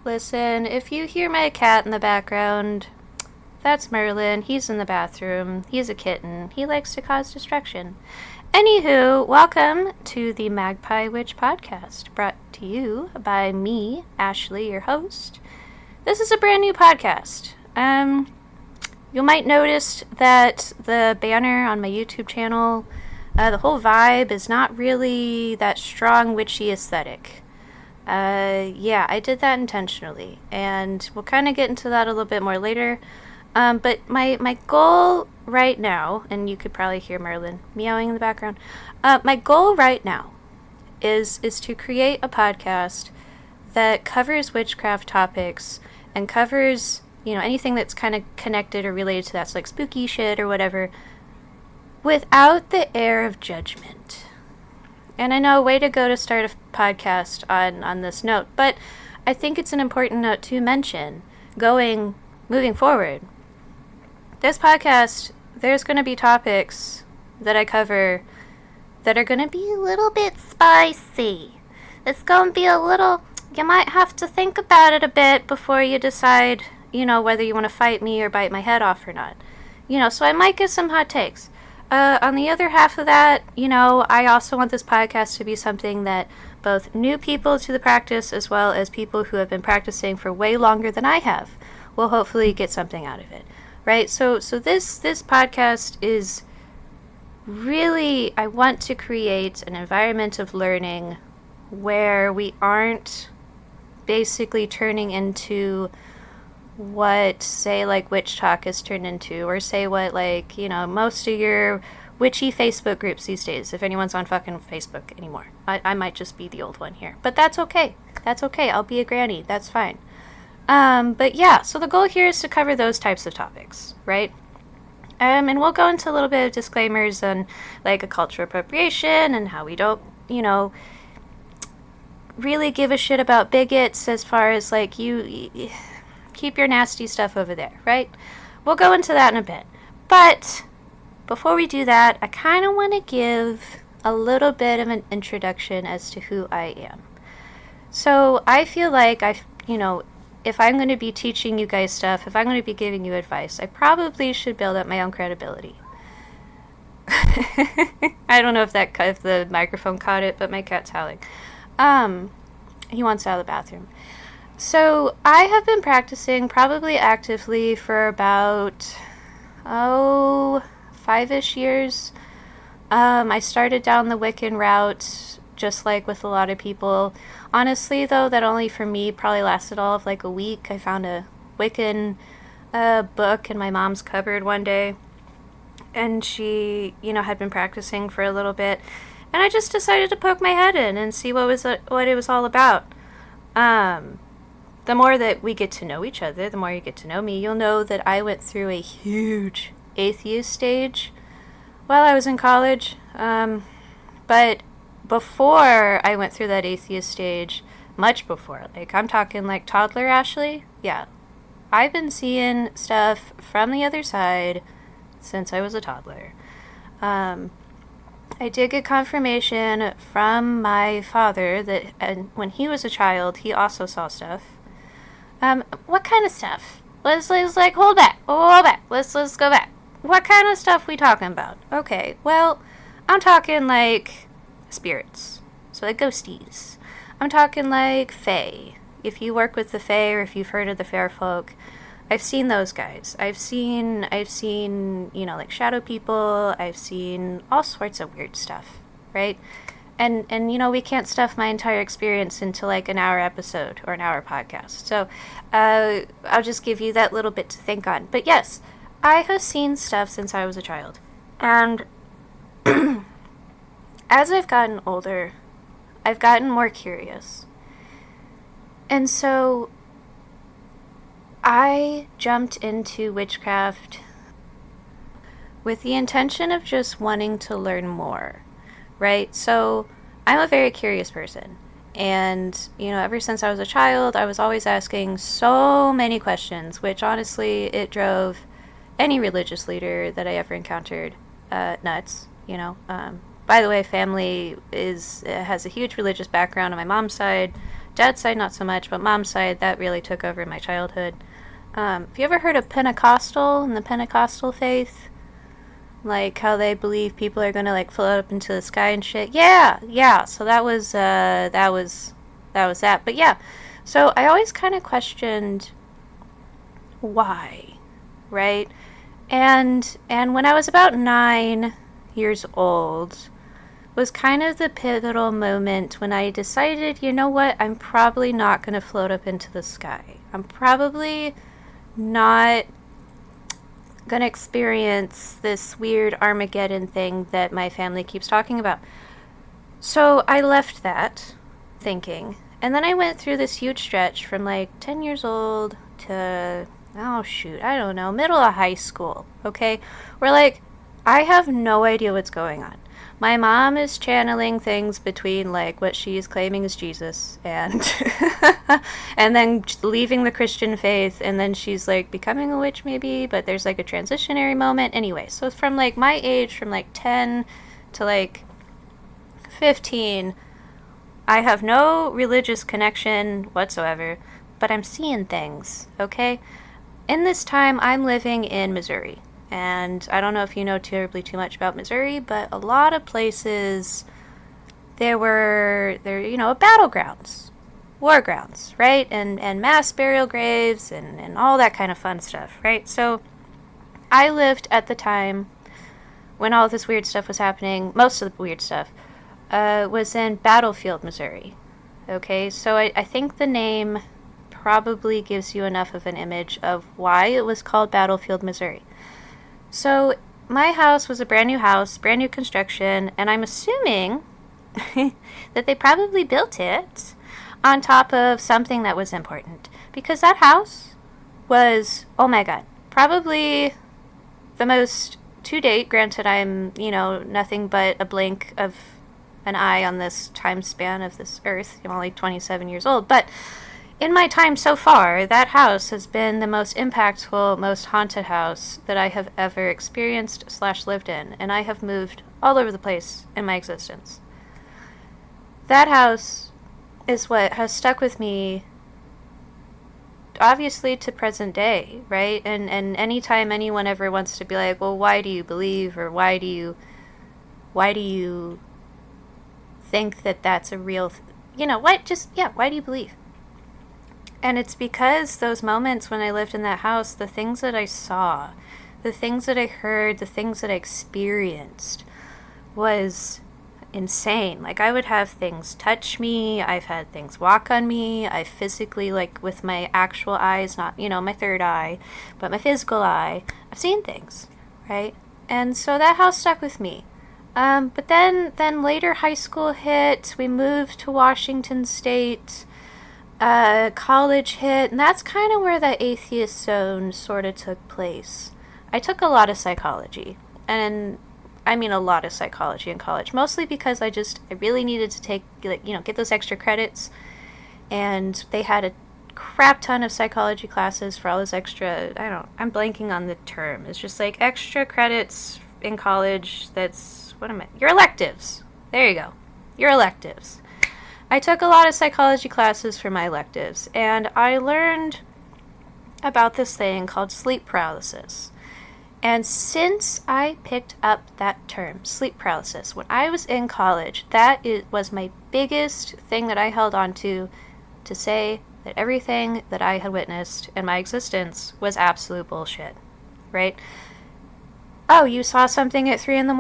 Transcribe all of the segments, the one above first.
Listen, if you hear my cat in the background, that's Merlin. He's in the bathroom. He's a kitten. He likes to cause destruction. Anywho, welcome to the Magpie Witch Podcast, brought to you by me, Ashley, your host. This is a brand new podcast. You might notice that the banner on my YouTube channel, the whole vibe is not really that strong witchy aesthetic. Yeah, I did that intentionally, and we'll kind of get into that a little bit more later. But my goal right now, and you could probably hear Merlin meowing in the background, my goal right now is to create a podcast that covers witchcraft topics and covers, anything that's kind of connected or related to that, so like spooky shit or whatever, without the air of judgment. And I know, way to go to start a podcast on this note, but I think it's an important note to mention moving forward. This podcast, there's going to be topics that I cover that are going to be a little bit spicy. It's going to be you might have to think about it a bit before you decide, whether you want to fight me or bite my head off or not. So I might get some hot takes. On the other half of that, I also want this podcast to be something that both new people to the practice as well as people who have been practicing for way longer than I have will hopefully get something out of it, right? So this podcast is really, I want to create an environment of learning where we aren't basically turning into what, say, like, witch talk is turned into, or say what, like, most of your witchy Facebook groups these days, if anyone's on fucking Facebook anymore. I might just be the old one here, but that's okay. I'll be a granny. That's fine. But yeah, so the goal here is to cover those types of topics, right? And we'll go into a little bit of disclaimers on, like, a cultural appropriation and how we don't, really give a shit about bigots, as far as, like, you keep your nasty stuff over there, right? We'll go into that in a bit. But before we do that, I kind of want to give a little bit of an introduction as to who I am. So I feel like if I'm going to be teaching you guys stuff, if I'm going to be giving you advice, I probably should build up my own credibility. I don't know if the microphone caught it, but my cat's howling. He wants out of the bathroom. So I have been practicing probably actively for about 5-ish years. I started down the Wiccan route, just like with a lot of people. Honestly, though, that only for me probably lasted all of like a week. I found a Wiccan book in my mom's cupboard one day, and she, had been practicing for a little bit, and I just decided to poke my head in and see what it was all about. The more that we get to know each other, the more you get to know me, you'll know that I went through a huge atheist stage while I was in college. But before I went through that atheist stage, much before, like, I'm talking like toddler Ashley, yeah, I've been seeing stuff from the other side since I was a toddler. I did get confirmation from my father that when he was a child, he also saw stuff. What kind of stuff? Let's like, hold back. Let's go back. What kind of stuff we talking about? Okay, well, I'm talking like spirits. So like ghosties. I'm talking like fae. If you work with the fae, or if you've heard of the fair folk, I've seen those guys. I've seen, like shadow people. I've seen all sorts of weird stuff, right? And we can't stuff my entire experience into like an hour episode or an hour podcast. So I'll just give you that little bit to think on. But yes, I have seen stuff since I was a child. And as I've gotten older, I've gotten more curious. And so I jumped into witchcraft with the intention of just wanting to learn more. Right? So I'm a very curious person. And, ever since I was a child, I was always asking so many questions, which honestly, it drove any religious leader that I ever encountered nuts. By the way, family has a huge religious background on my mom's side. Dad's side, not so much, but mom's side, that really took over my childhood. Have you ever heard of Pentecostal and the Pentecostal faith? Like how they believe people are gonna like float up into the sky and shit. Yeah. So that was that. But yeah, so I always kind of questioned why, right? And when I was about 9 years old, was kind of the pivotal moment when I decided, you know what, I'm probably not gonna float up into the sky. I'm probably not gonna experience this weird Armageddon thing that my family keeps talking about. So I left that thinking. And then I went through this huge stretch from like 10 years old to, oh shoot, I don't know, middle of high school, okay? Where like, I have no idea what's going on. My mom is channeling things between like what she is claiming is Jesus and and then leaving the Christian faith, and then she's like becoming a witch maybe, but there's like a transitionary moment. Anyway, so from like my age, from like 10 to like 15, I have no religious connection whatsoever, but I'm seeing things, okay? In this time, I'm living in Missouri. And I don't know if you know terribly too much about Missouri, but a lot of places, there battlegrounds, war grounds, right? And mass burial graves and all that kind of fun stuff, right? So I lived at the time when all this weird stuff was happening, most of the weird stuff, was in Battlefield, Missouri. Okay, so I think the name probably gives you enough of an image of why it was called Battlefield, Missouri. So my house was a brand new house, brand new construction, and I'm assuming that they probably built it on top of something that was important. Because that house was, oh my god, probably the most to date, granted I'm, nothing but a blink of an eye on this time span of this earth. I'm only 27 years old, but in my time so far, that house has been the most impactful, most haunted house that I have ever experienced / lived in, and I have moved all over the place in my existence. That house is what has stuck with me, obviously, to present day, right? And anytime anyone ever wants to be like, well, why do you believe, or why do you think that that's a real, why do you believe? And it's because those moments when I lived in that house, the things that I saw, the things that I heard, the things that I experienced was insane. Like, I would have things touch me. I've had things walk on me. I physically, like, with my actual eyes, not, my third eye, but my physical eye, I've seen things, right? And so that house stuck with me. But then later high school hit. We moved to Washington State. College hit, and that's kind of where the atheist zone sort of took place. I took a lot of psychology, and I mean a lot of psychology in college, mostly because I really needed to get those extra credits, and they had a crap ton of psychology classes for all this extra, I'm blanking on the term. It's just like extra credits in college. Your electives. There you go. Your electives. I took a lot of psychology classes for my electives, and I learned about this thing called sleep paralysis. And since I picked up that term, sleep paralysis, when I was in college, was my biggest thing that I held on to say that everything that I had witnessed in my existence was absolute bullshit, right? Oh, you saw something at 3 a.m,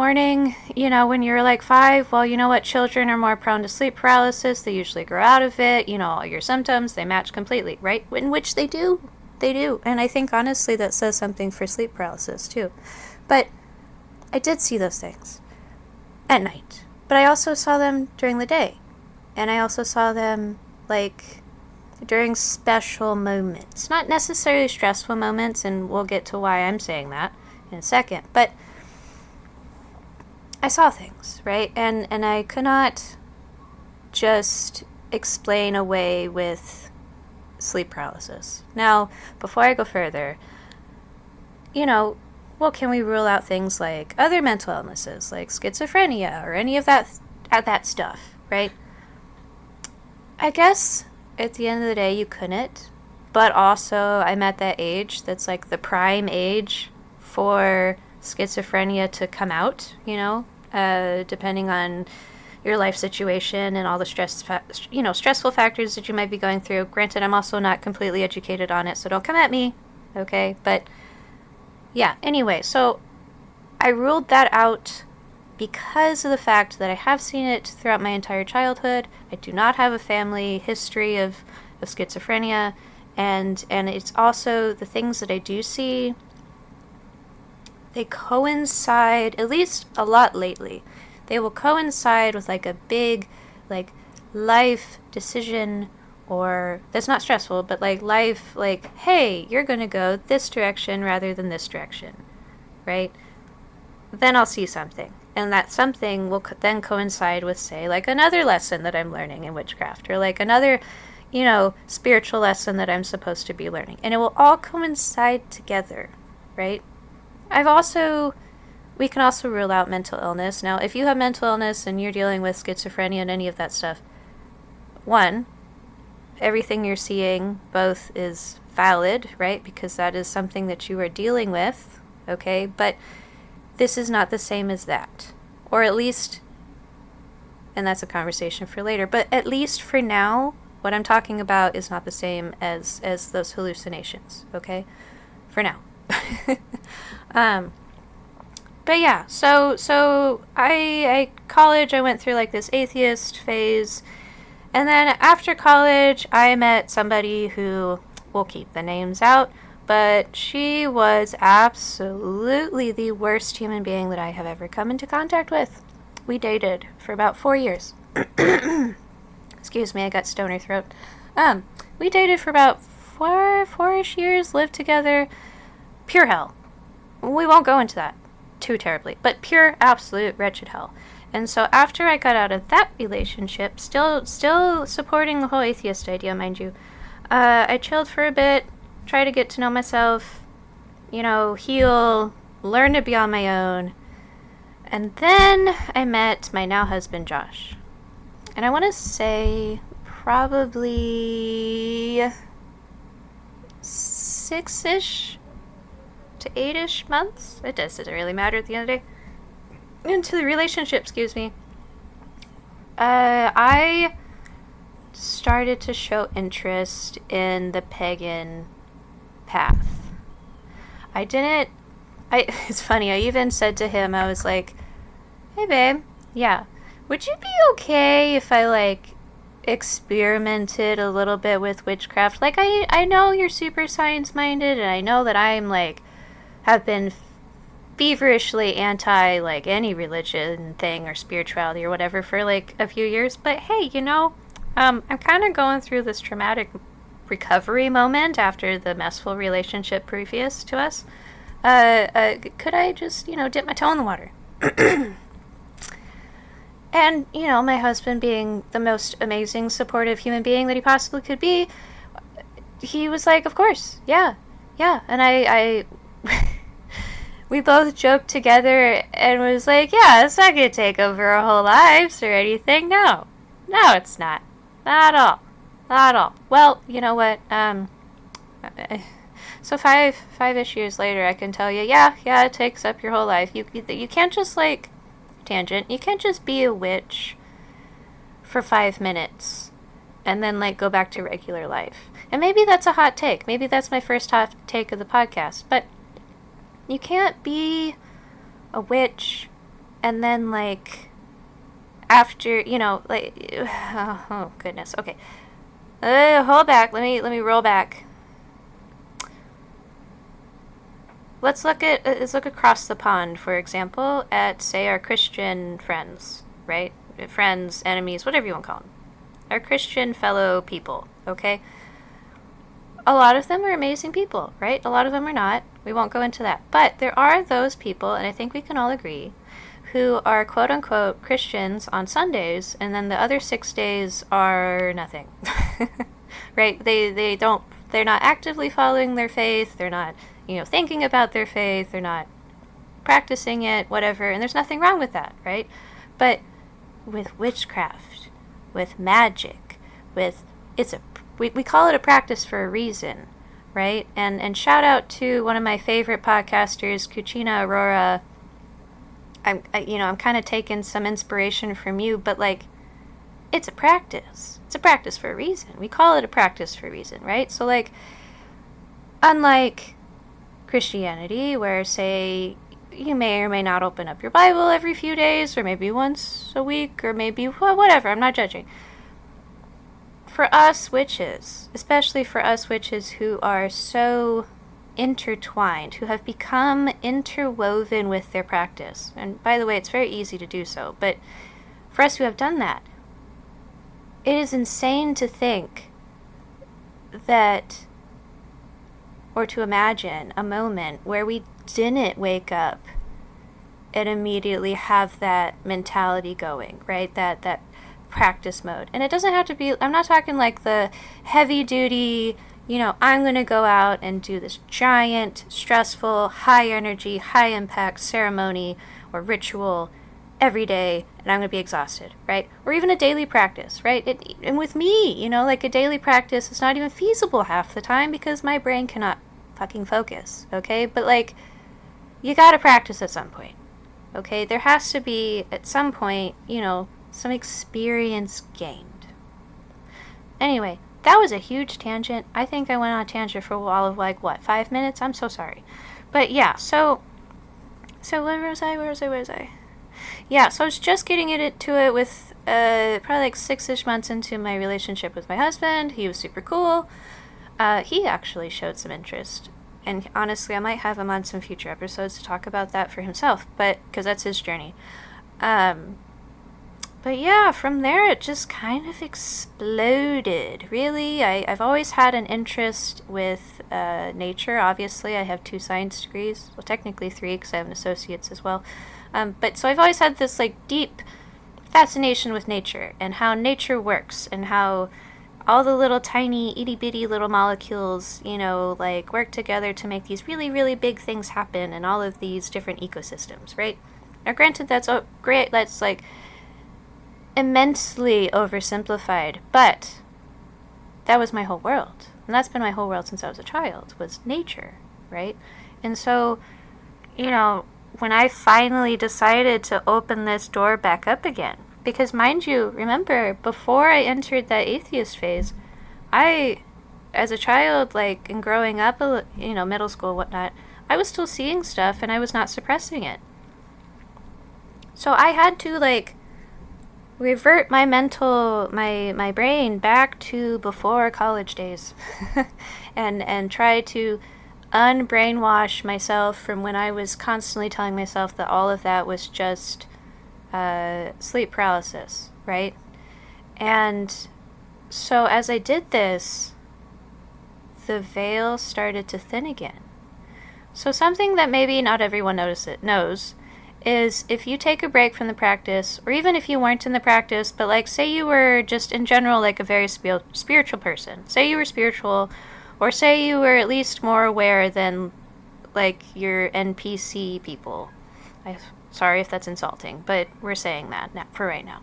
when you were like 5? Well, you know what? Children are more prone to sleep paralysis. They usually grow out of it. All your symptoms, they match completely, right? In which they do. They do. And I think, honestly, that says something for sleep paralysis, too. But I did see those things at night. But I also saw them during the day. And I also saw them, during special moments. Not necessarily stressful moments, and we'll get to why I'm saying that in a second, but I saw things, right? And I could not just explain away with sleep paralysis. Now, before I go further, can we rule out things like other mental illnesses, like schizophrenia or any of that stuff, right? I guess at the end of the day, you couldn't. But also, I'm at that age that's like the prime age for schizophrenia to come out, depending on your life situation and all the stressful factors that you might be going through. Granted, I'm also not completely educated on it, so don't come at me, okay? But yeah, anyway, so I ruled that out because of the fact that I have seen it throughout my entire childhood. I do not have a family history of schizophrenia, and it's also the things that I do see, they coincide, at least a lot lately, they will coincide with like a big like life decision, or that's not stressful, but like life, like, hey, you're going to go this direction rather than this direction, right? Then I'll see something. And that something will then coincide with, say, like another lesson that I'm learning in witchcraft, or like another, spiritual lesson that I'm supposed to be learning. And it will all coincide together, right? We can also rule out mental illness. Now, if you have mental illness and you're dealing with schizophrenia and any of that stuff, one, everything you're seeing both is valid, right? Because that is something that you are dealing with, okay? But this is not the same as that. Or at least, and that's a conversation for later, but at least for now, what I'm talking about is not the same as those hallucinations, okay? For now. But yeah, so I college, I went through like this atheist phase, and then after college, I met somebody who, we'll keep the names out, but she was absolutely the worst human being that I have ever come into contact with. We dated for about 4 years. Excuse me, I got stoner throat. We dated for about four-ish years, lived together. Pure hell. We won't go into that too terribly, but pure, absolute wretched hell. And so after I got out of that relationship, still supporting the whole atheist idea, mind you, I chilled for a bit, try to get to know myself, heal, learn to be on my own. And then I met my now husband, Josh. And I want to say probably 6-ish to 8-ish months. It doesn't really matter at the end of the day. Into the relationship, excuse me. I started to show interest in the pagan path. It's funny, I even said to him, I was like, hey babe, yeah, would you be okay if I like experimented a little bit with witchcraft? Like, I know you're super science minded, and I know that I'm like, have been feverishly anti like any religion thing or spirituality or whatever for like a few years, but hey, I'm kind of going through this traumatic recovery moment after the messful relationship previous to us. Could I just, dip my toe in the water? And, my husband being the most amazing, supportive human being that he possibly could be, he was like, of course, yeah. And I we both joked together and was like, yeah, it's not going to take over our whole lives or anything. No, it's not. Not at all. Well, you know what? So five-ish years later, I can tell you, yeah, it takes up your whole life. You can't just like, tangent, you can't just be a witch for 5 minutes and then like go back to regular life. And maybe that's a hot take. Maybe that's my first hot take of the podcast. But you can't be a witch and then like after, oh goodness. Okay. Hold back. Let me roll back. Let's look across the pond, for example, at, say, our Christian friends, right? Friends, enemies, whatever you want to call them. Our Christian fellow people, okay? A lot of them are amazing people, right? A lot of them are not. We won't go into that. But there are those people, and I think we can all agree, who are quote-unquote Christians on Sundays, and then the other 6 days are nothing, right? They're not actively following their faith. They're not thinking about their faith, they're not practicing it, whatever, and there's nothing wrong with that, right? But with witchcraft, with magic, it's a we call it a practice for a reason, right? And shout out to one of my favorite podcasters, Cucina Aurora. I'm kind of taking some inspiration from you, but like, it's a practice. It's a practice for a reason. We call it a practice for a reason, right? So like, unlike Christianity, where say you may or may not open up your Bible every few days, or maybe once a week, or maybe whatever. I'm not judging. For us witches, especially for us witches who are so intertwined, who have become interwoven with their practice. And by the way, it's very easy to do so, but for us who have done that, it is insane to think that, or to imagine a moment where we didn't wake up and immediately have that mentality going, right? That practice mode. And it doesn't have to be, I'm not talking like the heavy duty, I'm going to go out and do this giant, stressful, high energy, high impact ceremony or ritual every day, and I'm going to be exhausted, right? Or even a daily practice, right? And with me, like a daily practice is not even feasible half the time because my brain cannot fucking focus, okay? But like, you got to practice at some point, okay? There has to be, at some point, some experience gained. Anyway, that was a huge tangent. I think I went on a tangent for all of 5 minutes? I'm so sorry. But yeah, so where was I? Yeah, so I was just getting into it with probably like 6-ish months into my relationship with my husband. He was super cool. He actually showed some interest. And honestly, I might have him on some future episodes to talk about that for himself, because that's his journey. But yeah, from there it just kind of exploded. Really, I've always had an interest with nature. Obviously, I have 2 science degrees. Well, technically 3 because I have an associate's as well. But so I've always had this like deep fascination with nature and how nature works and how all the little tiny itty bitty little molecules, like work together to make these really, really big things happen in all of these different ecosystems, right? Now, granted, that's great. That's like immensely oversimplified, but that was my whole world. And that's been my whole world since I was a child, was nature, right? And so, when I finally decided to open this door back up again, because mind you, remember, before I entered that atheist phase, I, as a child, like, and growing up, middle school, whatnot, I was still seeing stuff and I was not suppressing it. So I had to, like, revert my my brain back to before college days and try to unbrainwash myself from when I was constantly telling myself that all of that was just sleep paralysis, right? And so as I did this, the veil started to thin again. So something that maybe not everyone knows is if you take a break from the practice, or even if you weren't in the practice, but like say you were just in general like a very spiritual person, say you were spiritual, or say you were at least more aware than like your NPC people. Sorry if that's insulting, but we're saying that now, for right now.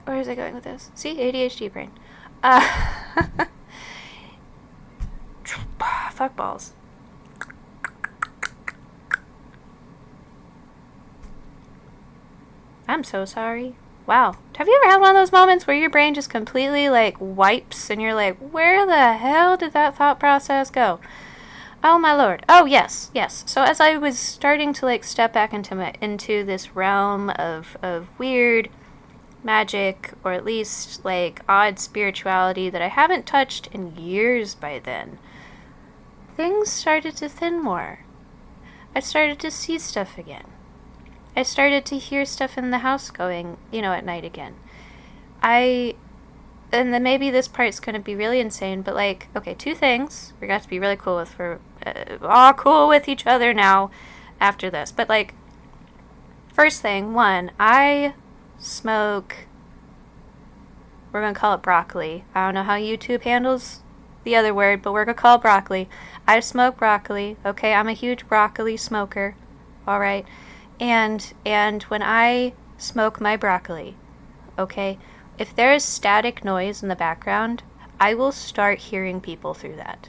Where is I going with this? See, ADHD brain. Fuck balls. I'm so sorry. Wow. Have you ever had one of those moments where your brain just completely like wipes and you're like, where the hell did that thought process go? Oh my lord. Oh yes. So as I was starting to like step back into this realm of weird magic, or at least like odd spirituality that I haven't touched in years by then, things started to thin more. I started to see stuff again. I started to hear stuff in the house going, at night again. And then maybe this part's going to be really insane, but like, okay, 2 things we're going to have to be really cool with. We're all cool with each other now after this. But like, first thing, 1, I smoke, we're going to call it broccoli. I don't know how YouTube handles the other word, but we're going to call it broccoli. I smoke broccoli, okay? I'm a huge broccoli smoker, all right? And when I smoke my broccoli, okay, if there is static noise in the background, I will start hearing people through that.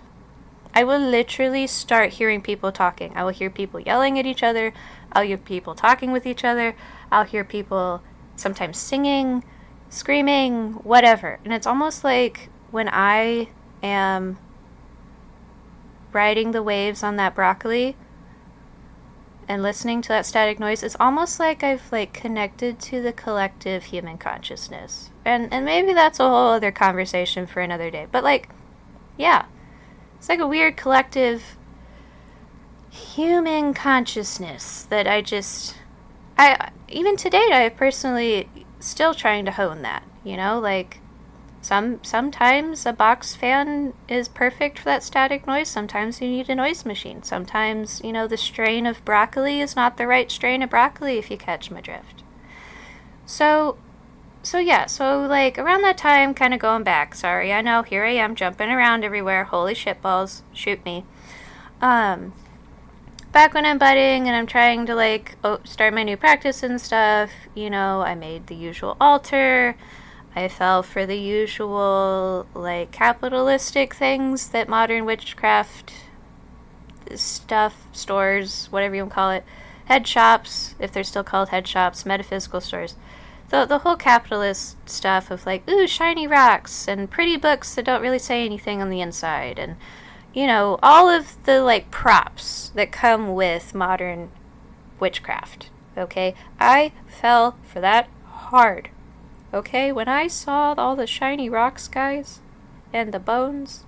I will literally start hearing people talking. I will hear people yelling at each other. I'll hear people talking with each other. I'll hear people sometimes singing, screaming, whatever. And it's almost like when I am riding the waves on that broccoli and listening to that static noise, it's almost like I've like connected to the collective human consciousness. And maybe that's a whole other conversation for another day. But like, yeah. It's like a weird collective human consciousness that even to date, I personally still trying to hone that, you know, like sometimes a box fan is perfect for that static noise. Sometimes you need a noise machine. Sometimes, you know, the strain of broccoli is not the right strain of broccoli, if you catch my drift. So like around that time, kind of going back, sorry, I know, here I am jumping around everywhere, holy shitballs, shoot me. Back when I'm budding and I'm trying to like start my new practice and stuff, you know, I made the usual altar, I fell for the usual like capitalistic things that modern witchcraft stuff, stores, whatever you want to call it, head shops, if they're still called head shops, metaphysical stores. The whole capitalist stuff of like, ooh, shiny rocks and pretty books that don't really say anything on the inside, and, you know, all of the like props that come with modern witchcraft, okay? I fell for that hard, okay? When I saw all the shiny rocks, guys, and the bones,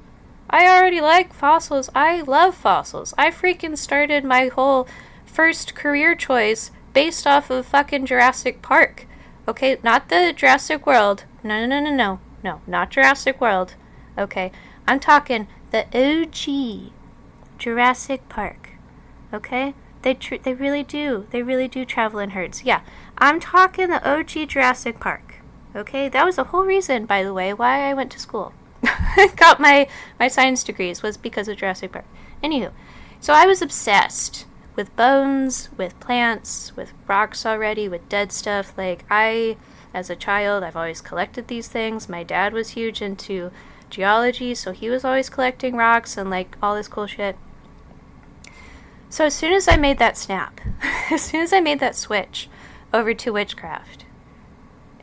I already like fossils. I love fossils. I freaking started my whole first career choice based off of fucking Jurassic Park. Okay, not the Jurassic World. No, not Jurassic World. Okay, I'm talking the OG Jurassic Park. Okay, they really do. They really do travel in herds. Yeah, I'm talking the OG Jurassic Park. Okay, that was the whole reason, by the way, why I went to school. Got my science degrees was because of Jurassic Park. Anywho, so I was obsessed with bones, with plants, with rocks already, with dead stuff. Like, as a child, I've always collected these things. My dad was huge into geology, so he was always collecting rocks and, like, all this cool shit. So as soon as I made that snap, as soon as I made that switch over to witchcraft,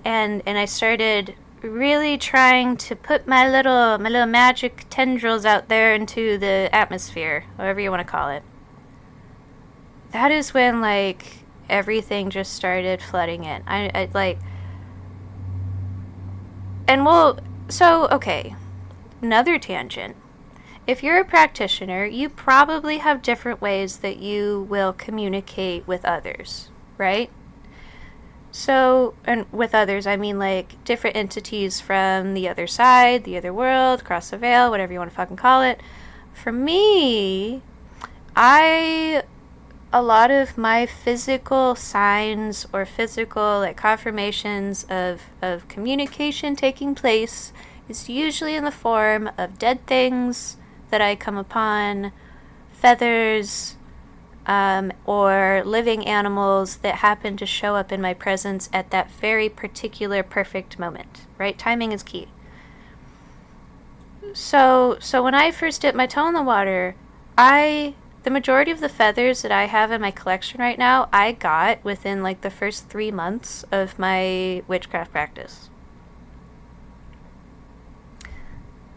and I started really trying to put my little magic tendrils out there into the atmosphere, whatever you want to call it, that is when, like, everything just started flooding in. I like, and okay, another tangent. If you're a practitioner, you probably have different ways that you will communicate with others, right? So, and with others, I mean, like, different entities from the other side, the other world, across the veil, whatever you want to fucking call it. For me, a lot of my physical signs or physical like confirmations of communication taking place is usually in the form of dead things that I come upon, feathers, or living animals that happen to show up in my presence at that very particular perfect moment, right? Timing is key. So when I first dipped my toe in the water, the majority of the feathers that I have in my collection right now, I got within like the first 3 months of my witchcraft practice.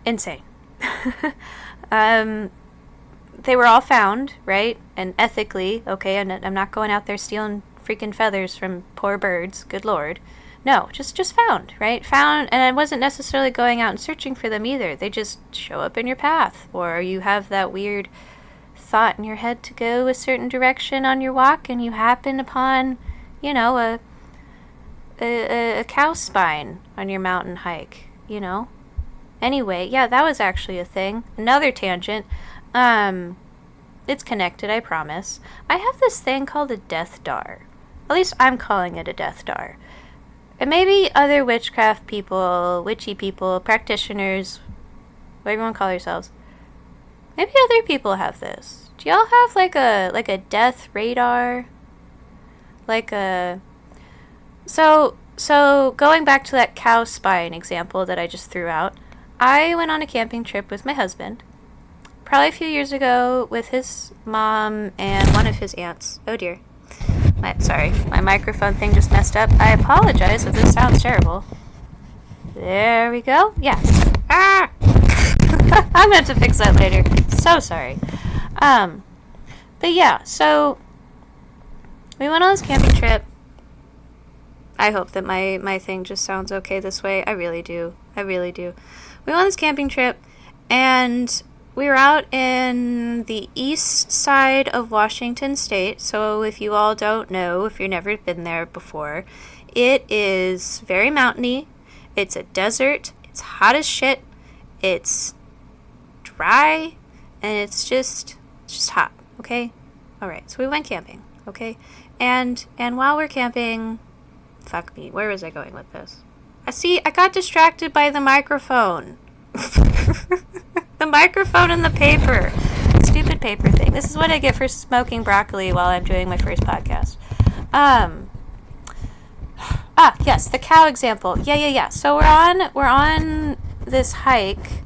Insane. They were all found, right? And ethically, okay, I'm not going out there stealing freaking feathers from poor birds, good lord. No, just found, right? Found, and I wasn't necessarily going out and searching for them either. They just show up in your path, or you have that weird thought in your head to go a certain direction on your walk, and you happen upon, you know, a cow spine on your mountain hike, you know. Anyway, yeah, that was actually a thing. Another tangent. It's connected, I promise. I have this thing called a death dar. At least I'm calling it a death dar. And maybe other witchcraft people, witchy people, practitioners, whatever you want to call yourselves, maybe other people have this. Do y'all have like a death radar? So So going back to that cow spine example that I just threw out, I went on a camping trip with my husband, probably a few years ago, with his mom and one of his aunts. Oh dear. My microphone thing just messed up. I apologize if this sounds terrible. There we go. Yes. Ah! I'm going to have to fix that later. So sorry. But yeah, so we went on this camping trip. I hope that my thing just sounds okay this way. I really do. We went on this camping trip, and we were out in the east side of Washington State. So if you all don't know, if you've never been there before, it is very mountainy. It's a desert. It's hot as shit. It's dry, and it's just hot. Okay? All right. So we went camping. Okay? And while we're camping, fuck me. Where was I going with this? I got distracted by the microphone. The microphone and the paper. Stupid paper thing. This is what I get for smoking broccoli while I'm doing my first podcast. Yes, the cow example. Yeah. So we're on this hike,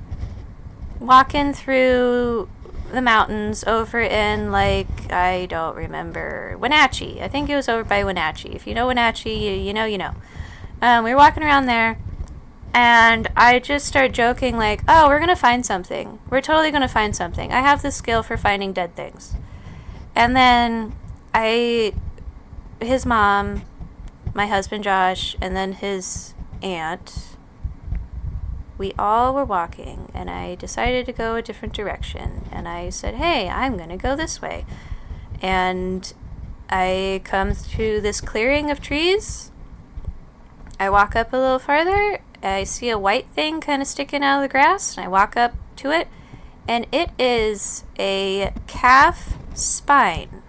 walking through the mountains over in, like, I don't remember, Wenatchee. I think it was over by Wenatchee. If you know Wenatchee, you know. We were walking around there, and I just started joking, like, oh, we're going to find something. We're totally going to find something. I have this skill for finding dead things. And then his mom, my husband Josh, and then his aunt, we all were walking, and I decided to go a different direction. And I said, hey, I'm going to go this way. And I come to this clearing of trees. I walk up a little farther. I see a white thing kind of sticking out of the grass, and I walk up to it, and it is a calf spine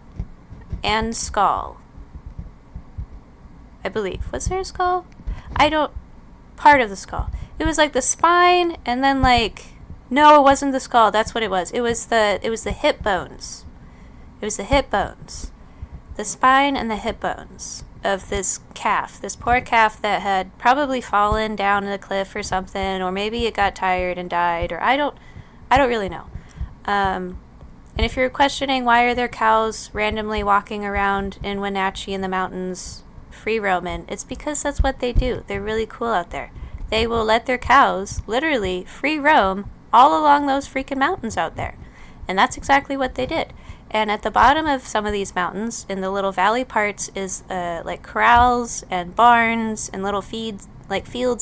and skull. I believe. Was there a skull? Part of the skull. It was like the spine, and then no, it wasn't the skull. That's what it was. It was the hip bones. It was the hip bones. The spine and the hip bones of this calf, this poor calf that had probably fallen down a cliff or something, or maybe it got tired and died, or I don't really know. And if you're questioning why are there cows randomly walking around in Wenatchee in the mountains free roaming, it's because that's what they do. They're really cool out there. They will let their cows literally free roam all along those freaking mountains out there. And that's exactly what they did. And at the bottom of some of these mountains, in the little valley parts, is like corrals and barns and little fields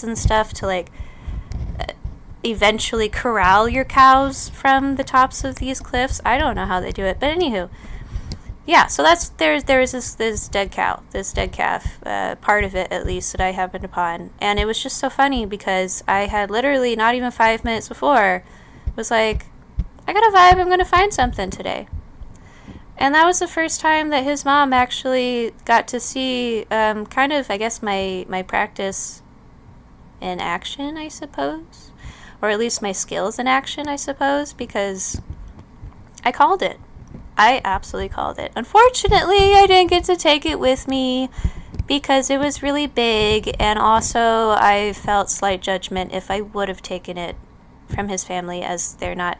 and stuff to eventually corral your cows from the tops of these cliffs. I don't know how they do it, but anywho, yeah. So there's this dead calf, part of it at least that I happened upon, and it was just so funny because I had literally not even 5 minutes before was like, I got a vibe. I'm gonna find something today. And that was the first time that his mom actually got to see kind of, I guess, my practice in action, I suppose. Or at least my skills in action, I suppose, because I called it. I absolutely called it. Unfortunately, I didn't get to take it with me because it was really big, and also I felt slight judgment if I would have taken it from his family, as they're not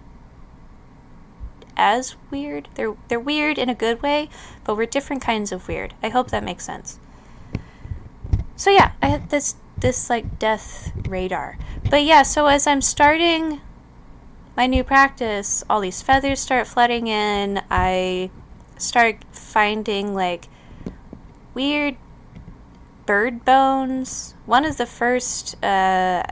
as weird. They're weird in a good way, but we're different kinds of weird. I hope that makes sense. So yeah, I had this death radar. But yeah, so as I'm starting my new practice, all these feathers start flooding in. I start finding weird bird bones. One of the first mobiles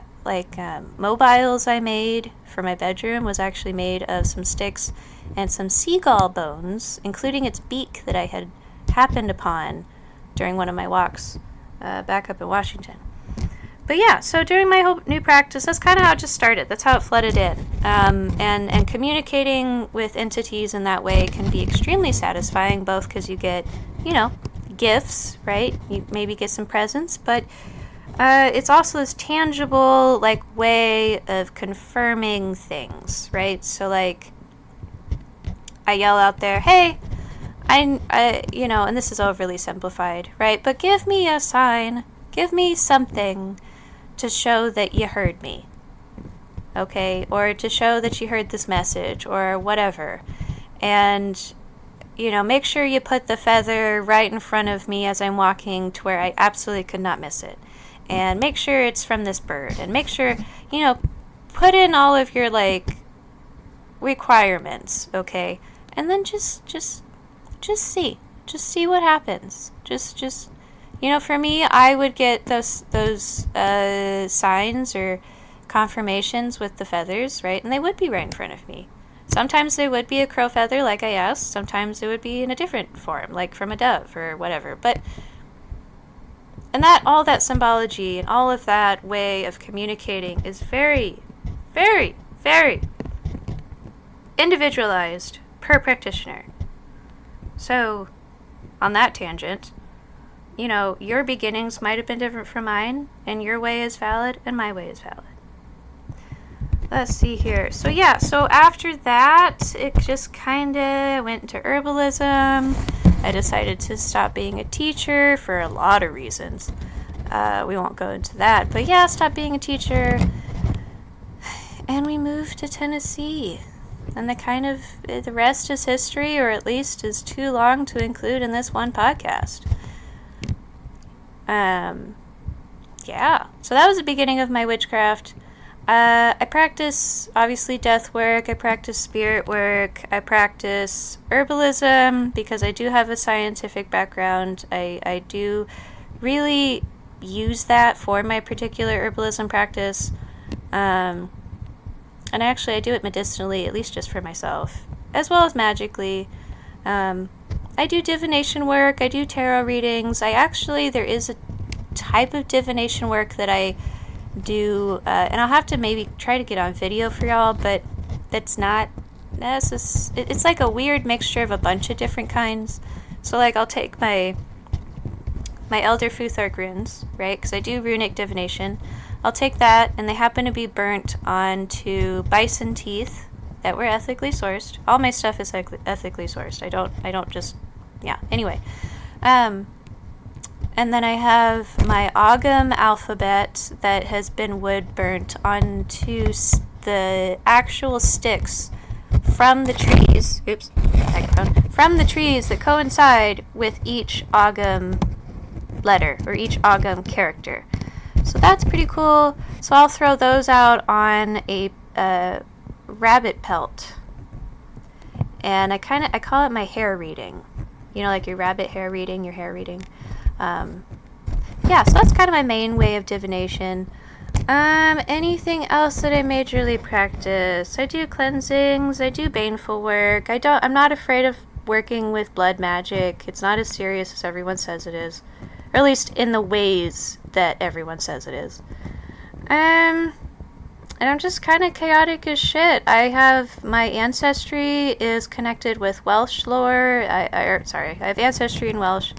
I made for my bedroom was actually made of some sticks and some seagull bones, including its beak that I had happened upon during one of my walks back up in Washington. But yeah, so during my whole new practice, that's kind of how it just started. That's how it flooded in. And communicating with entities in that way can be extremely satisfying, both because you get, gifts, right? You maybe get some presents, but it's also this tangible, way of confirming things, right? So, I yell out there, hey, I and this is overly simplified, right? But give me a sign Give me something to show that you heard me. Okay? Or to show that you heard this message or whatever. And, make sure you put the feather right in front of me as I'm walking to where I absolutely could not miss it. And make sure it's from this bird. And make sure, put in all of your, requirements, okay? And then just see. Just see what happens. Just for me, I would get those signs or confirmations with the feathers, right? And they would be right in front of me. Sometimes they would be a crow feather, like I asked. Sometimes it would be in a different form, like from a dove or whatever. And all that symbology and all of that way of communicating is very, very, very individualized per practitioner. So, on that tangent, your beginnings might have been different from mine, and your way is valid, and my way is valid. Let's see here. So after that, it just kind of went into herbalism. I decided to stop being a teacher for a lot of reasons. We won't go into that. But stop being a teacher. And we moved to Tennessee. And the rest is history, or at least is too long to include in this one podcast. So that was the beginning of my witchcraft. I practice, obviously, death work. I practice spirit work. I practice herbalism because I do have a scientific background. I do really use that for my particular herbalism practice. And I do it medicinally, at least just for myself, as well as magically. I do divination work. I do tarot readings. There is a type of divination work that I do, and I'll have to maybe try to get on video for y'all, but it's like a weird mixture of a bunch of different kinds. So I'll take my Elder Futhark runes, right, because I do runic divination. I'll take that, and they happen to be burnt onto bison teeth that were ethically sourced. All my stuff is ethically sourced. I don't just, anyway. And then I have my Ogham alphabet that has been wood burnt onto the actual sticks from the trees. Oops, microphone. From the trees that coincide with each Ogham letter or each Ogham character. So that's pretty cool. So I'll throw those out on a rabbit pelt. And I call it my hair reading. Like your rabbit hair reading, your hair reading. So that's kind of my main way of divination. Anything else that I majorly practice? I do cleansings, I do baneful work. I'm not afraid of working with blood magic. It's not as serious as everyone says it is. Or at least in the ways that everyone says it is. And I'm just kind of chaotic as shit. I have my ancestry is connected with Welsh lore. I have ancestry in Welsh.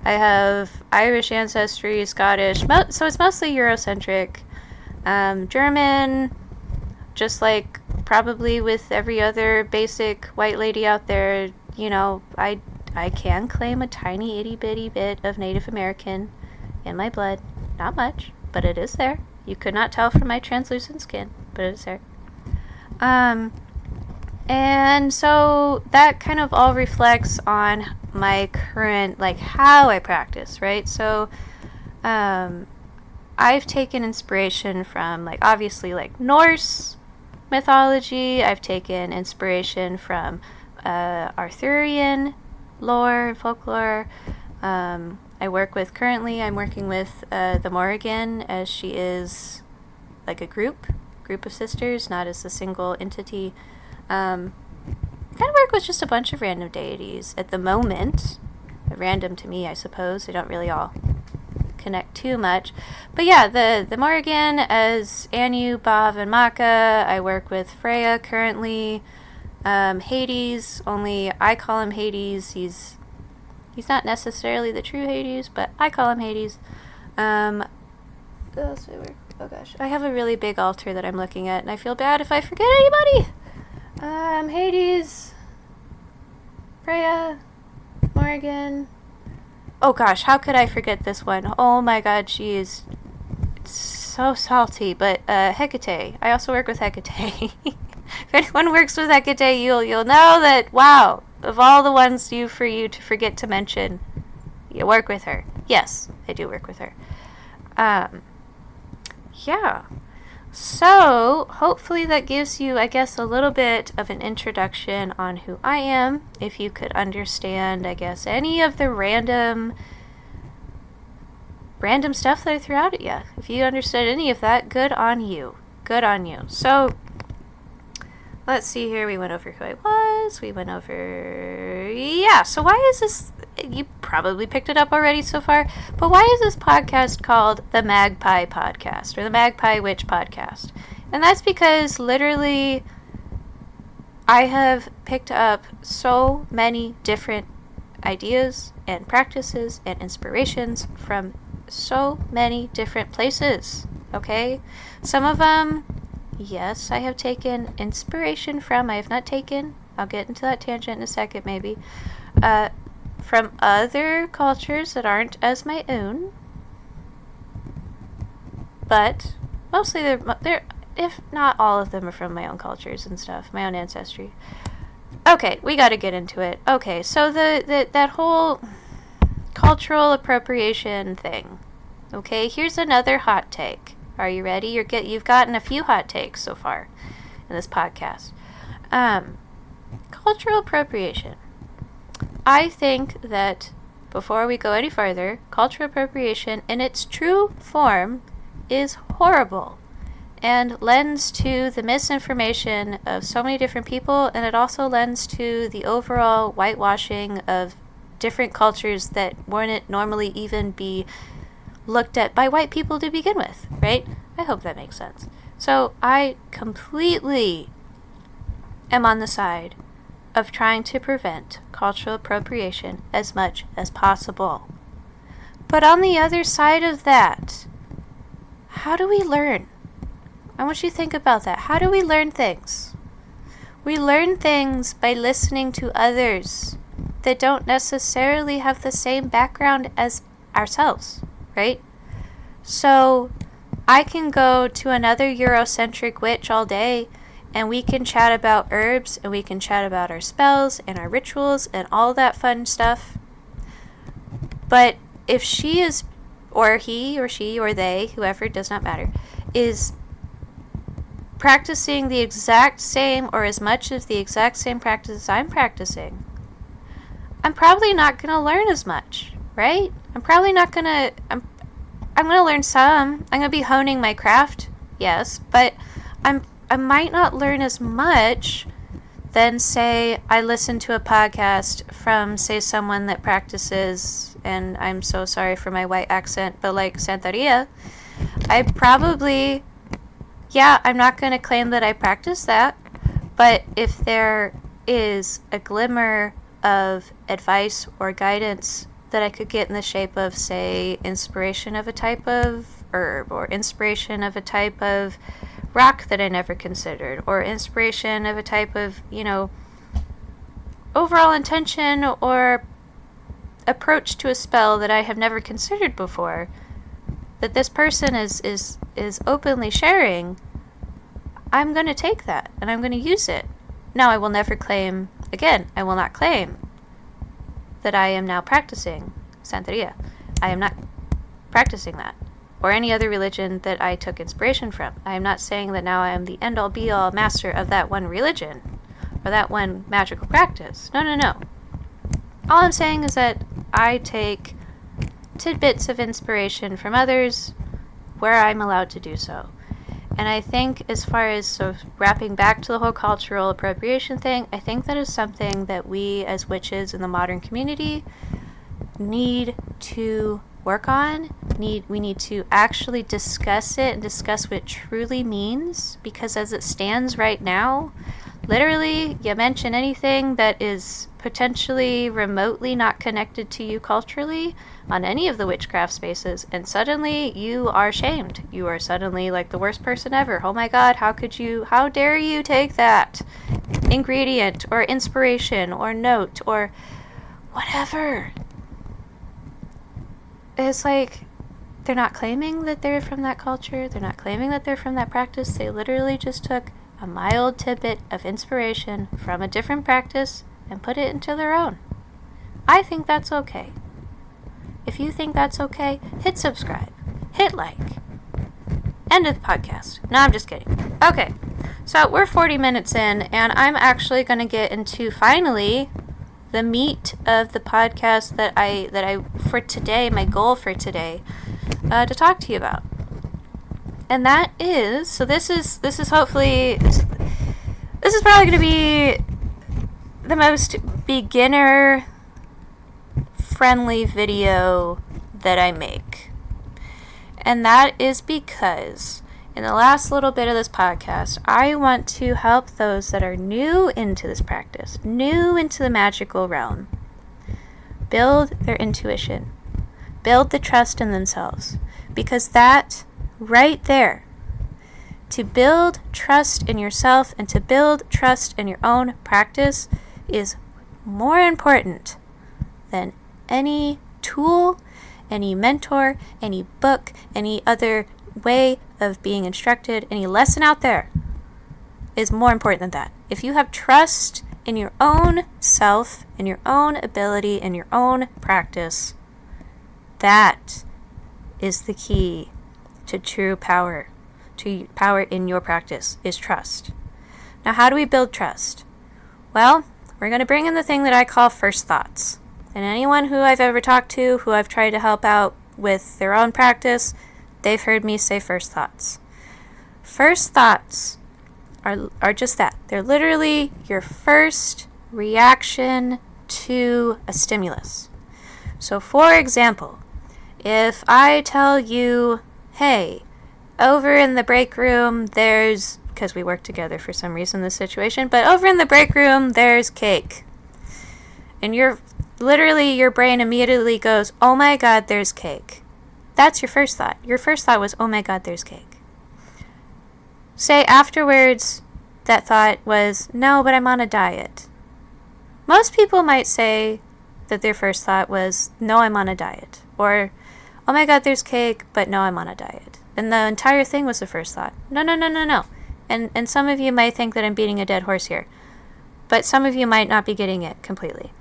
I have Irish ancestry, Scottish, so it's mostly Eurocentric. German, just like probably with every other basic white lady out there, I can claim a tiny itty bitty bit of Native American in my blood. Not much, but it is there. You could not tell from my translucent skin, but it is there. And so that kind of all reflects on my current, how I practice, right? So, I've taken inspiration from, obviously, Norse mythology. I've taken inspiration from Arthurian lore and folklore. I'm working with the Morrigan, as she is like a group of sisters, not as a single entity. Kind of work with just a bunch of random deities at the moment. Random to me, I suppose. They don't really all connect too much. But the Morrigan as Anu, Bav, and Maka. I work with Freya currently. Hades, only I call him Hades. He's not necessarily the true Hades, but I call him Hades. What else do I work? Oh gosh, I have a really big altar that I'm looking at, and I feel bad if I forget anybody. Hades, Freya, Morrigan, oh gosh, how could I forget this one? Oh my god, she is so salty. But Hecate. I also work with Hecate. If anyone works with Hecate, you'll know that, wow, of all the ones for you to forget to mention, you work with her. Yes, I do work with her. Yeah. So, hopefully that gives you, I guess, a little bit of an introduction on who I am. If you could understand, I guess, any of the random stuff that I threw out at you. If you understood any of that, good on you. Good on you. So, let's see here. We went over who I was. We went over... Yeah, so why is this... You probably picked it up already so far, but why is this podcast called the Magpie Podcast, or the Magpie Witch Podcast? And that's because, literally, I have picked up so many different ideas and practices and inspirations from so many different places, okay? Some of them... Yes, I have taken inspiration from, I have not taken, I'll get into that tangent in a second maybe, from other cultures that aren't as my own, but mostly they're, if not all of them are from my own cultures and stuff, my own ancestry. Okay, we gotta get into it. Okay, so that whole cultural appropriation thing. Okay, here's another hot take. Are you ready? You've gotten a few hot takes so far in this podcast. Cultural appropriation. I think that before we go any further, cultural appropriation in its true form is horrible and lends to the misinformation of so many different people, and it also lends to the overall whitewashing of different cultures that wouldn't normally even be looked at by white people to begin with, right? I hope that makes sense. So I completely am on the side of trying to prevent cultural appropriation as much as possible. But on the other side of that, how do we learn? I want you to think about that. How do we learn things? We learn things by listening to others that don't necessarily have the same background as ourselves, right? So I can go to another Eurocentric witch all day, and we can chat about herbs, and we can chat about our spells and our rituals and all that fun stuff. But if she is, or he or she or they, whoever, it does not matter, is practicing the exact same or as much of the exact same practices I'm practicing, I'm probably not going to learn as much, right? I'm probably not going to... I'm going to learn some. I'm going to be honing my craft, yes, but I might not learn as much than, say, I listen to a podcast from, say, someone that practices, and I'm so sorry for my white accent, but like Santeria. I probably, I'm not going to claim that I practice that, but if there is a glimmer of advice or guidance that I could get in the shape of, say, inspiration of a type of herb, or inspiration of a type of rock that I never considered, or inspiration of a type of, overall intention or approach to a spell that I have never considered before, that this person is openly sharing, I'm going to take that and I'm going to use it. Now, I will never claim, again, I will not claim that I am now practicing Santeria. I am not practicing that, or any other religion that I took inspiration from. I am not saying that now I am the end-all be-all master of that one religion, or that one magical practice. No. All I'm saying is that I take tidbits of inspiration from others where I'm allowed to do so. And I think, as far as wrapping back to the whole cultural appropriation thing, I think that is something that we as witches in the modern community need to work on. We need to actually discuss it and discuss what it truly means, because as it stands right now, literally, you mention anything that is potentially remotely not connected to you culturally on any of the witchcraft spaces, and suddenly you are shamed. You are suddenly like the worst person ever. Oh my god, how dare you take that ingredient or inspiration or note or whatever. it's like they're not claiming that they're from that culture. They're not claiming that they're from that practice. They literally just took a mild tidbit of inspiration from a different practice and put it into their own. I think that's okay. If you think that's okay, hit subscribe. Hit like. End of the podcast. No, I'm just kidding. Okay, so we're 40 minutes in, and I'm actually going to get into, finally, the meat of the podcast that I for today, my goal for today, to talk to you about. And that is, so this is hopefully, this is probably going to be the most beginner friendly video that I make. And that is because in the last little bit of this podcast, I want to help those that are new into this practice, new into the magical realm, build their intuition, build the trust in themselves. Because that right there, to build trust in yourself and to build trust in your own practice is more important than any tool, any mentor, any book, any other way of being instructed, any lesson out there is more important than that. If you have trust in your own self, in your own ability, in your own practice, that is the key to true power, to power in your practice, is trust. Now, how do we build trust? Well, we're going to bring in the thing that I call first thoughts. And anyone who I've ever talked to, who I've tried to help out with their own practice, they've heard me say first thoughts. First thoughts are just that. They're literally your first reaction to a stimulus. So, for example, if I tell you, hey, over in the break room, there's, because we work together for some reason in this situation, but over in the break room, there's cake. And literally, your brain immediately goes, oh my God, there's cake. That's your first thought. Your first thought was, oh my God, there's cake. Say afterwards, that thought was, no, but I'm on a diet. Most people might say that their first thought was, no, I'm on a diet. Or, oh my God, there's cake, but no, I'm on a diet. And the entire thing was the first thought. No. And some of you might think that I'm beating a dead horse here. But some of you might not be getting it completely.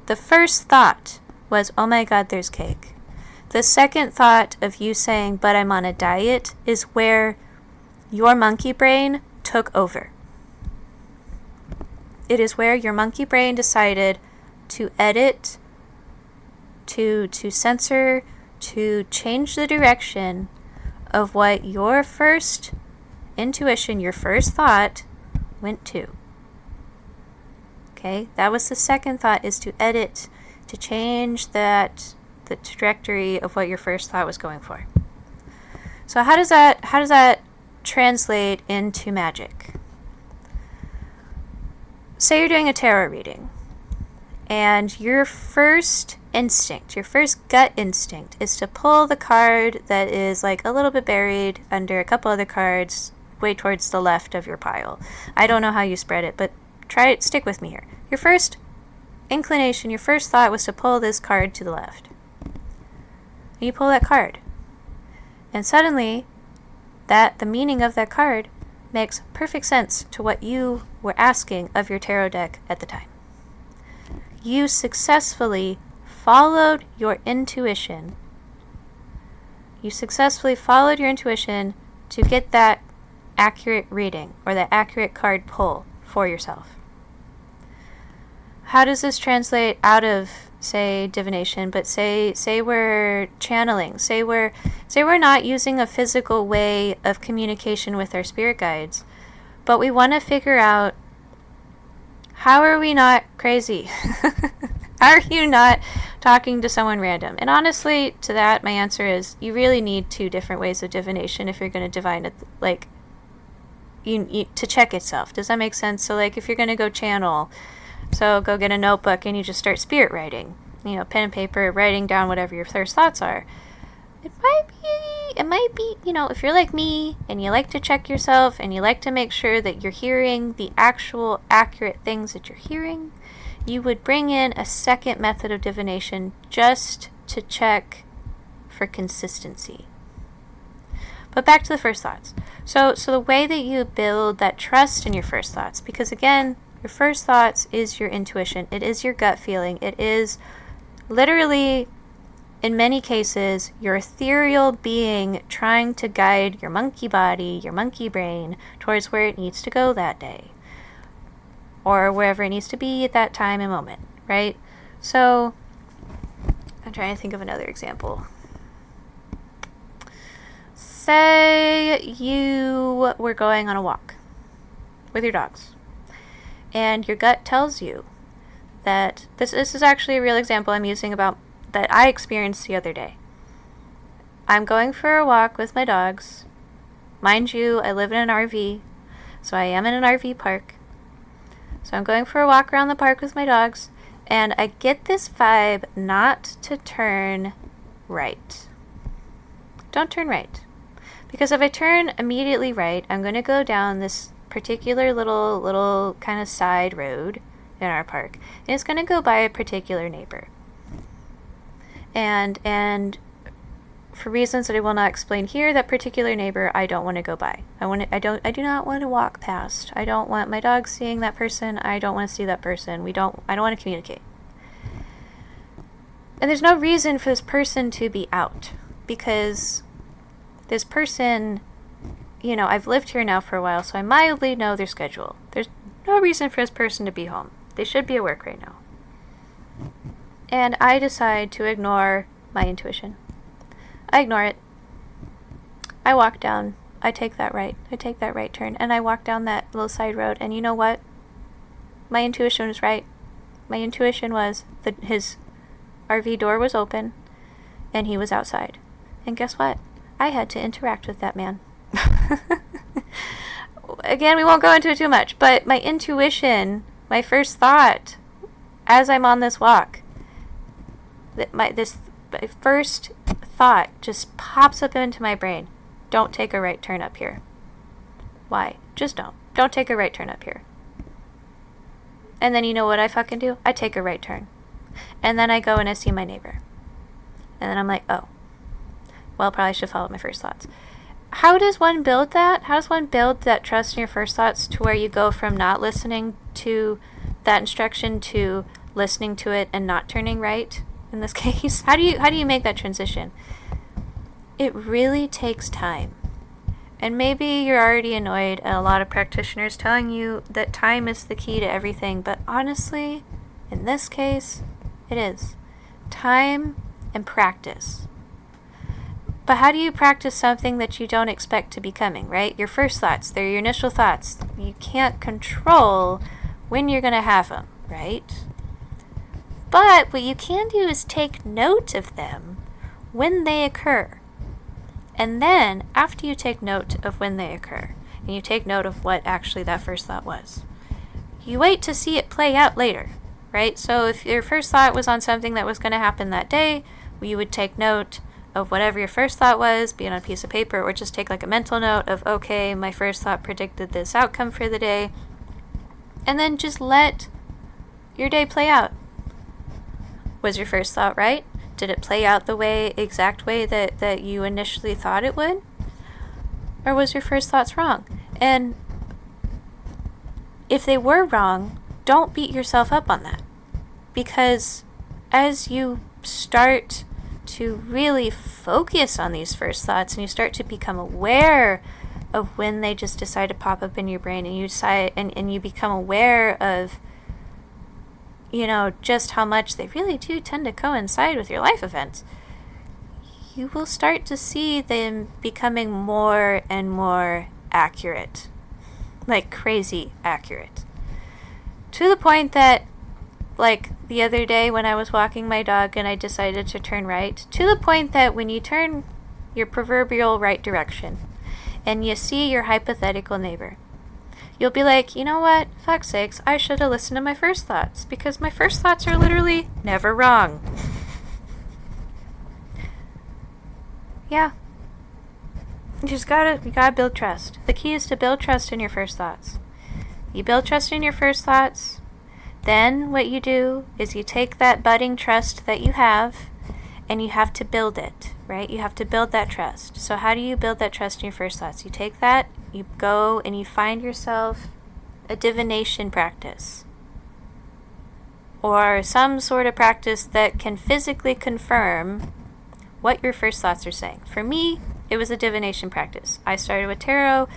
The first thought was, oh my God, there's cake. The second thought of you saying, but I'm on a diet, is where your monkey brain took over. It is where your monkey brain decided to edit, to censor, to change the direction of what your first intuition, your first thought, went to. Okay, that was the second thought, is to edit, to change the trajectory of what your first thought was going for. So how does that translate into magic? Say you're doing a tarot reading, and your first instinct, your first gut instinct, is to pull the card that is like a little bit buried under a couple other cards way towards the left of your pile. I don't know how you spread it, but stick with me here. Your first inclination, your first thought was to pull this card to the left. And you pull that card. And suddenly, the meaning of that card makes perfect sense to what you were asking of your tarot deck at the time. You successfully followed your intuition. You successfully followed your intuition to get that accurate reading or that accurate card pull for yourself. How does this translate out of, say, divination, but say we're channeling, say we're not using a physical way of communication with our spirit guides, but we want to figure out, how are we not crazy? How are you not talking to someone random? And honestly, to that, my answer is, you really need two different ways of divination if you're going to divine it, like, you to check itself. Does that make sense? So, like, if you're going to go channel, so go get a notebook and you just start spirit writing, pen and paper, writing down whatever your first thoughts are. It might be, if you're like me and you like to check yourself and you like to make sure that you're hearing the actual accurate things that you're hearing, you would bring in a second method of divination just to check for consistency. But back to the first thoughts. So the way that you build that trust in your first thoughts, because again, your first thoughts is your intuition. It is your gut feeling. It is literally, in many cases, your ethereal being trying to guide your monkey body, your monkey brain, towards where it needs to go that day. Or wherever it needs to be at that time and moment, right? So, I'm trying to think of another example. Say you were going on a walk with your dogs, and your gut tells you that this is actually a real example I'm using about that I experienced the other day. I'm going for a walk with my dogs. Mind you, I live in an RV, so I am in an RV park. So I'm going for a walk around the park with my dogs, and I get this vibe not to turn right. Don't turn right. Because if I turn immediately right, I'm going to go down this particular little kind of side road in our park. And it's going to go by a particular neighbor. And for reasons that I will not explain here, that particular neighbor I don't want to go by. I do not want to walk past. I don't want my dog seeing that person. I don't want to see that person. I don't want to communicate. And there's no reason for this person to be out, because this person, I've lived here now for a while, so I mildly know their schedule. There's no reason for this person to be home. They should be at work right now. And I decide to ignore my intuition. I ignore it. I walk down. I take that right turn, and I walk down that little side road, and you know what? My intuition was right. My intuition was that his RV door was open, and he was outside. And guess what? I had to interact with that man. Again, we won't go into it too much, but my intuition, my first thought, as I'm on this walk, my first thought just pops up into my brain. Don't take a right turn up here. Why? Just don't. Don't take a right turn up here. And then you know what I fucking do? I take a right turn. And then I go and I see my neighbor. And then I'm like, oh. Well, probably should follow my first thoughts. How does one build that? How does one build that trust in your first thoughts to where you go from not listening to that instruction to listening to it and not turning right in this case? How do you make that transition? It really takes time. And maybe you're already annoyed at a lot of practitioners telling you that time is the key to everything, but honestly, in this case, it is. Time and practice. But how do you practice something that you don't expect to be coming, right? Your first thoughts, they're your initial thoughts. You can't control when you're going to have them, right? But what you can do is take note of them when they occur. And then, after you take note of when they occur, and you take note of what actually that first thought was, you wait to see it play out later, right? So if your first thought was on something that was going to happen that day, you would take note of whatever your first thought was, be it on a piece of paper, or just take like a mental note of, okay, my first thought predicted this outcome for the day, and then just let your day play out. Was your first thought right? Did it play out the exact way that you initially thought it would? Or was your first thoughts wrong? And if they were wrong, don't beat yourself up on that. Because as you start to really focus on these first thoughts and you start to become aware of when they just decide to pop up in your brain, and you decide and you become aware of just how much they really do tend to coincide with your life events, you will start to see them becoming more and more accurate, like crazy accurate, to the point that, like the other day when I was walking my dog and I decided to turn right, to the point that when you turn your proverbial right direction and you see your hypothetical neighbor, you'll be like, you know what? Fuck's sakes, I should have listened to my first thoughts, because my first thoughts are literally never wrong. Yeah. You gotta build trust. The key is to build trust in your first thoughts. You build trust in your first thoughts, then what you do is you take that budding trust that you have and you have to build it, right? You have to build that trust. So how do you build that trust in your first thoughts? You take that, you go and you find yourself a divination practice or some sort of practice that can physically confirm what your first thoughts are saying. For me, it was a divination practice. I started with tarot,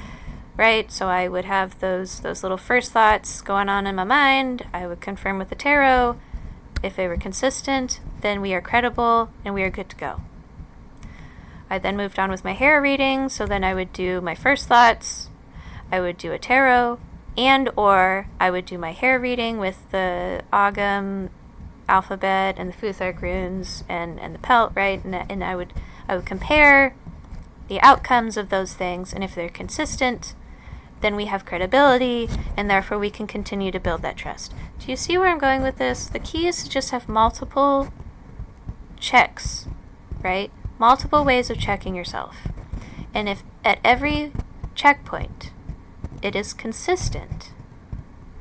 right? So I would have those little first thoughts going on in my mind. I would confirm with the tarot. If they were consistent, then we are credible and we are good to go. I then moved on with my tarot reading. So then I would do my first thoughts. I would do a tarot, and or I would do my tarot reading with the Agam alphabet and the Futhark runes and the pelt, right? And I would compare the outcomes of those things, and if they're consistent, then we have credibility, and therefore we can continue to build that trust. Do you see where I'm going with this? The key is to just have multiple checks, right? Multiple ways of checking yourself. And if at every checkpoint it is consistent,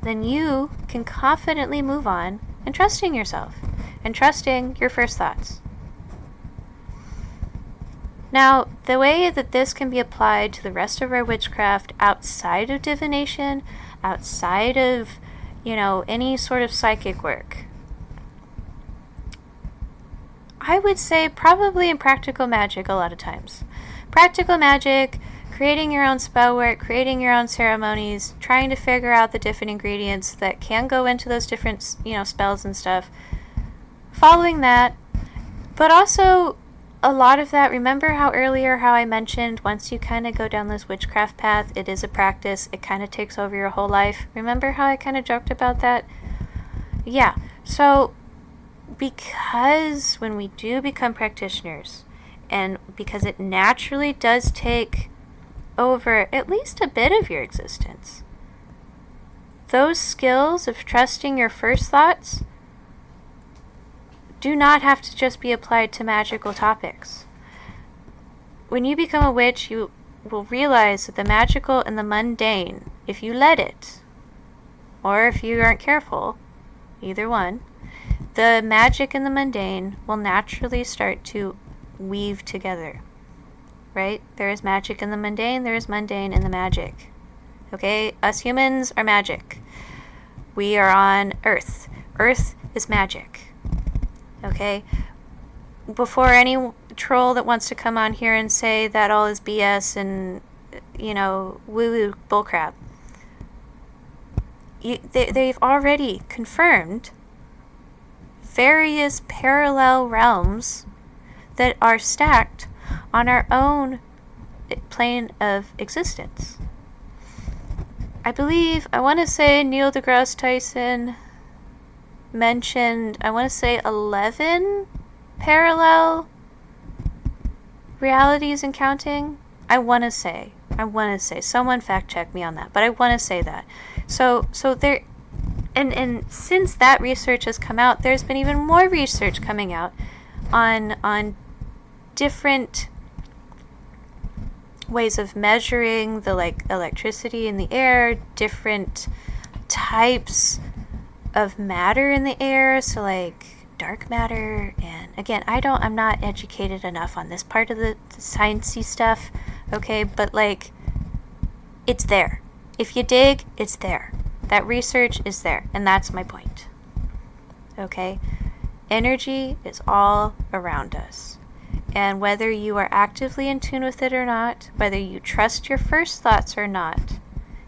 then you can confidently move on and trusting yourself and trusting your first thoughts. Now, the way that this can be applied to the rest of our witchcraft outside of divination, outside of, any sort of psychic work, I would say probably in practical magic a lot of times. Practical magic, creating your own spell work, creating your own ceremonies, trying to figure out the different ingredients that can go into those different, spells and stuff. Following that, but also a lot of that, remember how I mentioned once you kind of go down this witchcraft path, it is a practice, it kind of takes over your whole life. Remember how I kind of joked about that? Yeah, so because when we do become practitioners, and because it naturally does take over at least a bit of your existence, those skills of trusting your first thoughts do not have to just be applied to magical topics. When you become a witch, you will realize that the magical and the mundane, if you let it, or if you aren't careful, either one, the magic and the mundane will naturally start to weave together, right? There is magic in the mundane, there is mundane in the magic. Okay? Us humans are magic. We are on Earth. Earth is magic. Okay? Before any troll that wants to come on here and say that all is BS and, woo-woo bullcrap, they've already confirmed various parallel realms that are stacked on our own plane of existence. I want to say Neil deGrasse Tyson mentioned, 11 parallel realities and counting. I want to say, someone fact check me on that, but I want to say that. So there, and since that research has come out, there's been even more research coming out on different ways of measuring the electricity in the air, different types of matter in the air, so dark matter, and again, I'm not educated enough on this part of the sciencey stuff, okay, but it's there. If you dig, it's there. That research is there, and that's my point. Okay? Energy is all around us. And whether you are actively in tune with it or not, whether you trust your first thoughts or not,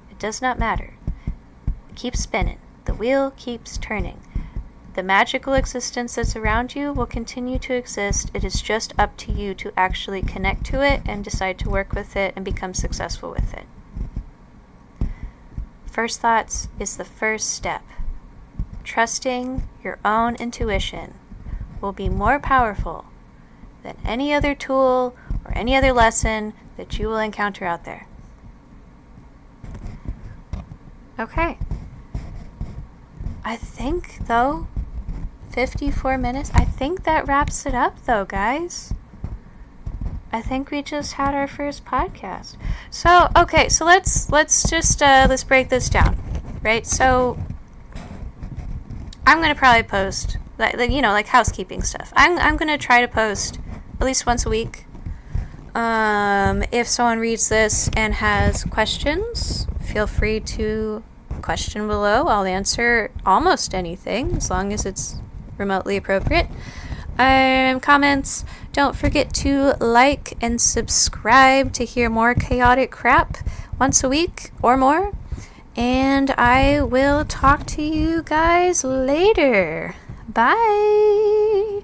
it does not matter. Keep spinning. The wheel keeps turning. The magical existence that's around you will continue to exist. It is just up to you to actually connect to it and decide to work with it and become successful with it. First thoughts is the first step. Trusting your own intuition will be more powerful than any other tool or any other lesson that you will encounter out there. Okay. I think, though, 54 minutes, I think that wraps it up, though, guys. I think we just had our first podcast. So, okay, so let's break this down, right? So, I'm going to probably post like housekeeping stuff. I'm gonna try to post at least once a week. If someone reads this and has questions, feel free to question below. I'll answer almost anything as long as it's remotely appropriate. Comments. Don't forget to like and subscribe to hear more chaotic crap once a week or more. And I will talk to you guys later. Bye.